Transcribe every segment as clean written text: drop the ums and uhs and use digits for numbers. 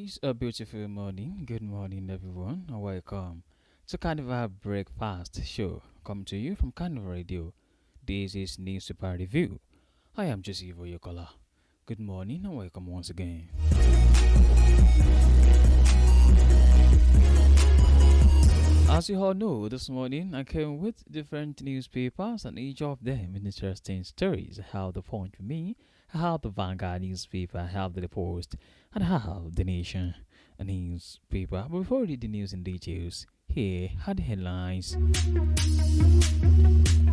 It's a beautiful morning. Good morning, everyone, and welcome to Carnival Breakfast Show. Come to you from Carnival Radio. This is Newspaper Review. I am Joseph Oyekola. Good morning and welcome once again. As you all know, this morning I came with different newspapers and each of them with interesting stories. I have the Punch for me, I have the Vanguard newspaper, I have the Post, and I have the Nation newspaper. But before we read the news in details, here are the headlines.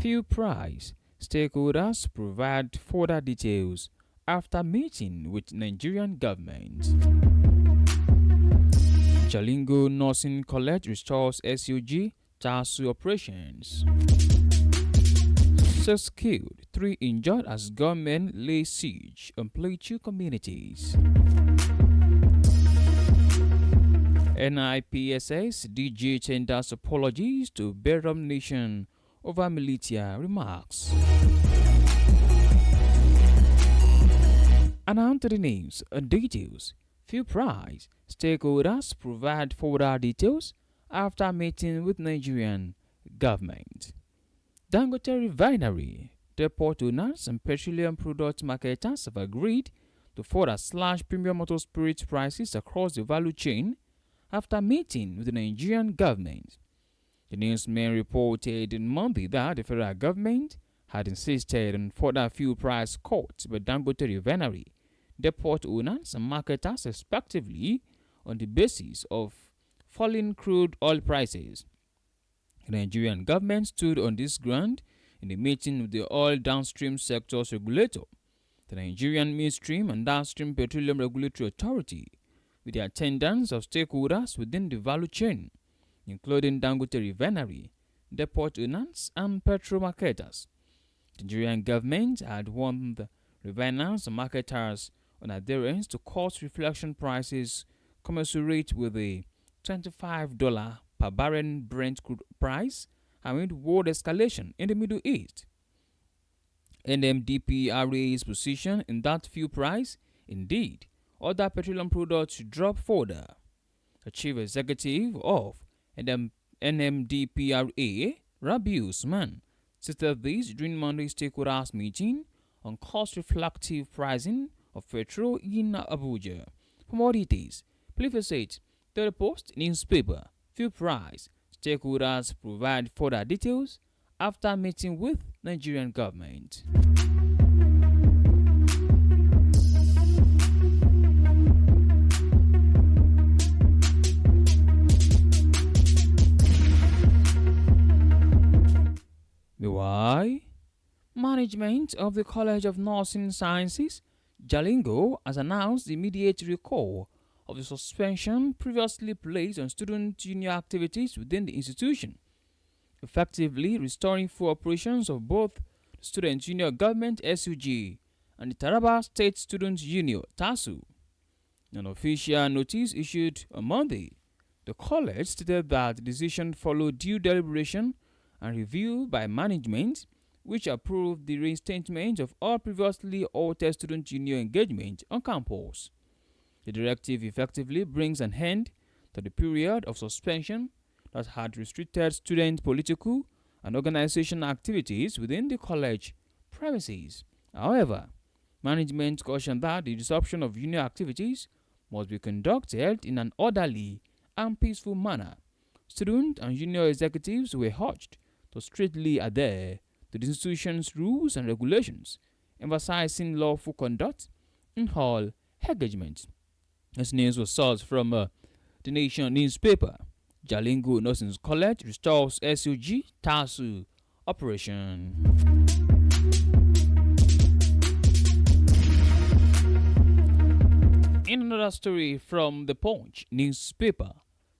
Fuel price. Stakeholders provide further details after meeting with Nigerian government. Jalingo Nursing College restores SUG TASU operations. 6 killed, 3 injured as gunmen lay siege on Plateau communities. NIPSS DG tenders apologies to Beram Nation over militia remarks. And on to the names and details. Fuel price. Stakeholders provide further details after meeting with Nigerian government. Dangote Refinery, depot owners and petroleum product marketers have agreed to further slash premium motor spirit prices across the value chain after meeting with the Nigerian government. The newsman reported on Monday that the federal government had insisted on further fuel price cuts by Dangote Refinery, depot owners and marketers respectively, on the basis of falling crude oil prices. The Nigerian government stood on this ground in the meeting with the oil downstream sector's regulator, the Nigerian Midstream and Downstream Petroleum Regulatory Authority, with the attendance of stakeholders within the value chain, including Dangote Refinery, depot owners and petrol marketers. The Nigerian government had warned refiners and marketers on adherence to cost reflection prices commensurate with the $25 per barrel Brent crude price amid world escalation in the Middle East. NMDPRA's position in that fuel price, indeed, other petroleum products should drop further. The chief executive of NMDPRA, Rabi Usman, stated this during Monday's stakeholders meeting on cost-reflective pricing of petrol in Abuja. For more details, please visit the Post newspaper. Fuel price. Stakeholders provide further details after meeting with Nigerian government. Meanwhile, management of the College of Nursing Sciences, Jalingo, has announced the immediate recall of the suspension previously placed on student union activities within the institution, effectively restoring full operations of both the Student Union Government SUG and the Taraba State Student Union TASU. In an official notice issued on Monday, the college stated that the decision followed due deliberation and review by management, which approved the reinstatement of all previously altered student union engagement on campus. The directive effectively brings an end to the period of suspension that had restricted student political and organizational activities within the college premises. However, management cautioned that the disruption of union activities must be conducted in an orderly and peaceful manner. Student and union executives were urged to strictly adhere to the institution's rules and regulations, emphasizing lawful conduct in all engagements. This news was sourced from the Nation newspaper. Jalingo Nursing College restores SUG TASU operation. In another story from the Punch newspaper,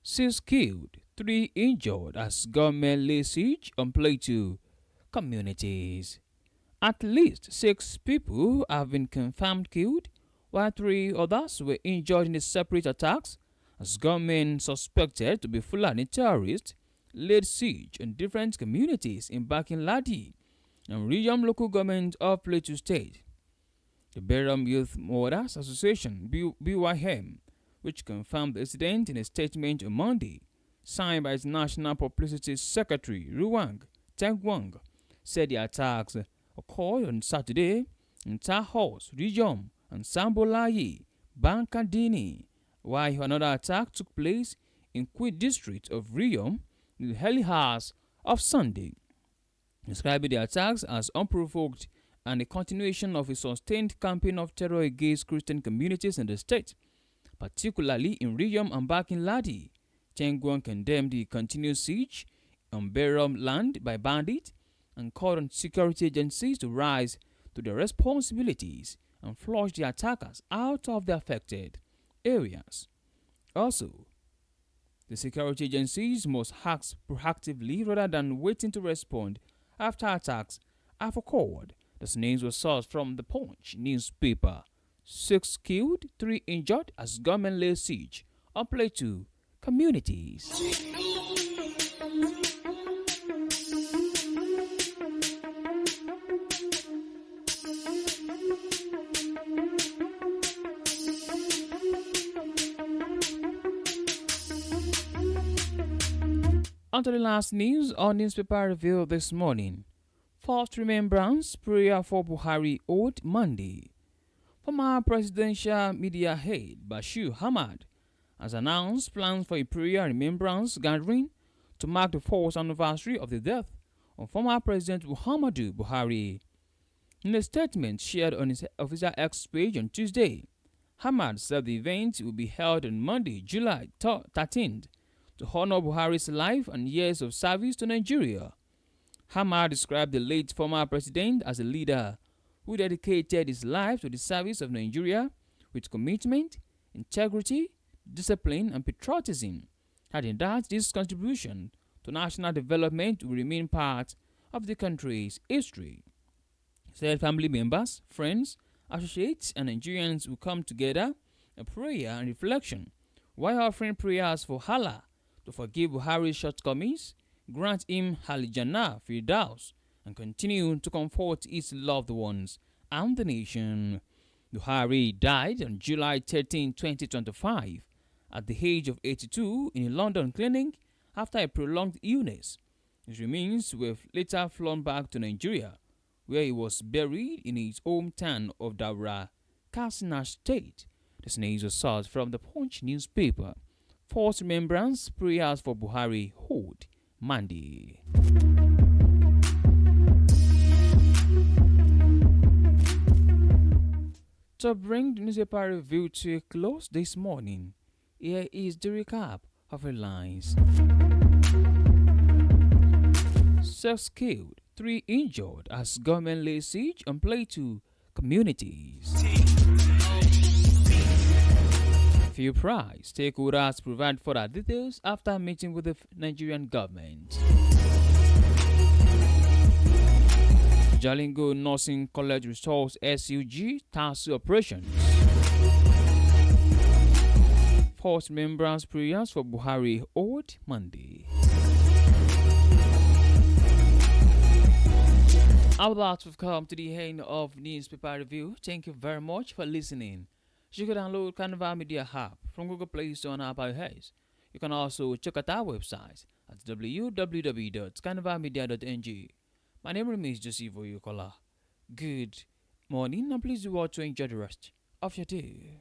6 killed, 3 injured as government lays siege on Plateau communities. At least 6 people have been confirmed killed, while 3 others were injured in the separate attacks as gunmen suspected to be Fulani terrorists laid siege on different communities in Bakin Ladi and Region Local Government of Plateau State. The Beram Youth Mothers Association (BYM), which confirmed the incident in a statement on Monday, signed by its National Publicity Secretary Ruwang Tengwang, said the attacks occurred on Saturday in Tahos, Rijom, and Sambolayi, Bankadini, while another attack took place in Kwit district of Riyom in the early hours of Sunday, describing the attacks as unprovoked and a continuation of a sustained campaign of terror against Christian communities in the state, particularly in Riyom and Bakin Ladi. Chengguan condemned the continued siege on Beram land by bandits and called on security agencies to rise to their responsibilities and flush the attackers out of the affected areas. Also, the security agencies must act proactively rather than waiting to respond after attacks have occurred. The names were sourced from the Punch newspaper. 6 killed, 3 injured as government lays siege on Plateau communities. On to the last news on newspaper review this morning. First remembrance prayer for Buhari owed Monday. Former presidential media head Bashir Ahmad has announced plans for a prayer remembrance gathering to mark the 4th anniversary of the death of former President Muhammadu Buhari. In a statement shared on his official X page on Tuesday, Ahmad said the event will be held on Monday, July 13th, to honor Buhari's life and years of service to Nigeria. Ahmad described the late former president as a leader who dedicated his life to the service of Nigeria with commitment, integrity, discipline, and patriotism, adding that this contribution to national development will remain part of the country's history. He said family members, friends, associates, and Nigerians will come together in prayer and reflection while offering prayers for Allah to forgive Buhari's shortcomings, grant him Halijana Firdaus, and continue to comfort his loved ones and the nation. Buhari died on July 13, 2025, at the age of 82 in a London clinic after a prolonged illness. His remains were later flown back to Nigeria, where he was buried in his hometown of Daura, Katsina State. This news was sourced from the Punch newspaper. First remembrance prayers for Buhari hold Monday. To bring the newspaper review to a close this morning, here is the recap of headlines. 6 killed, 3 injured as government lays siege on Plateau communities. Fuel price stakeholders provide further details after meeting with the Nigerian government. Jalingo Nursing College restores SUG TASU operations. First remembrance prayers for Buhari owed Monday. Our thoughts have come to the end of newspaper review. Thank you very much for listening. You can download Carnival Media app from Google Play Store and Apple iOS. You can also check out our website at www.carnivalmedia.ng. My name remains Joseph Oyukola. Good morning and please do well to enjoy the rest of your day.